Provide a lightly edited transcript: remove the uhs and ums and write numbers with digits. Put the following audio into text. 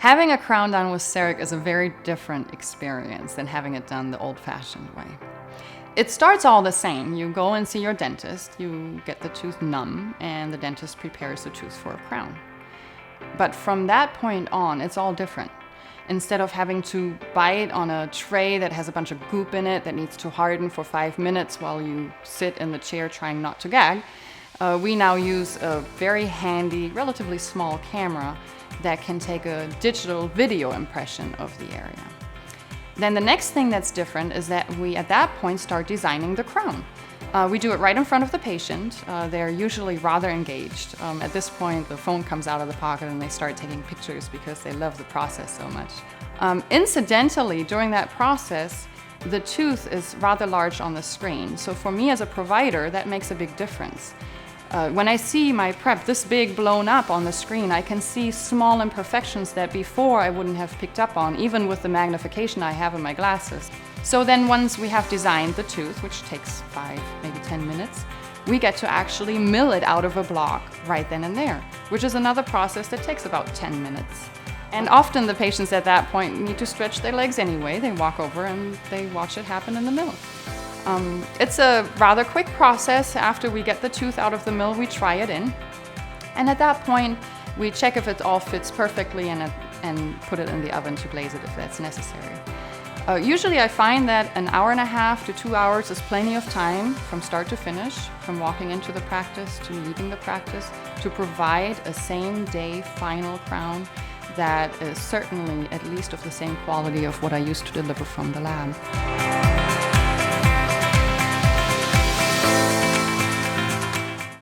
Having a crown done with CEREC is a very different experience than having it done the old-fashioned way. It starts all the same. You go and see your dentist, you get the tooth numb, and the dentist prepares the tooth for a crown. But from that point on, it's all different. Instead of having to bite on a tray that has a bunch of goop in it that needs to harden for 5 minutes while you sit in the chair trying not to gag, we now use a very handy, relatively small camera that can take a digital video impression of the area. Then the next thing that's different is that we, at that point, start designing the crown. We do it right in front of the patient. They're usually rather engaged. At this point, the phone comes out of the pocket and they start taking pictures because they love the process so much. Incidentally, during that process, the tooth is rather large on the screen. So for me as a provider, that makes a big difference. When I see my prep this big blown up on the screen, I can see small imperfections that before I wouldn't have picked up on, even with the magnification I have in my glasses. So then once we have designed the tooth, which takes 5, maybe 10 minutes, we get to actually mill it out of a block right then and there, which is another process that takes about 10 minutes. And often the patients at that point need to stretch their legs anyway. They walk over and they watch it happen in the mill. It's a rather quick process. After we get the tooth out of the mill, we try it in. And at that point, we check if it all fits perfectly and put it in the oven to glaze it if that's necessary. Usually I find that an hour and a half to 2 hours is plenty of time from start to finish, from walking into the practice to leaving the practice, to provide a same-day final crown that is certainly at least of the same quality of what I used to deliver from the lab.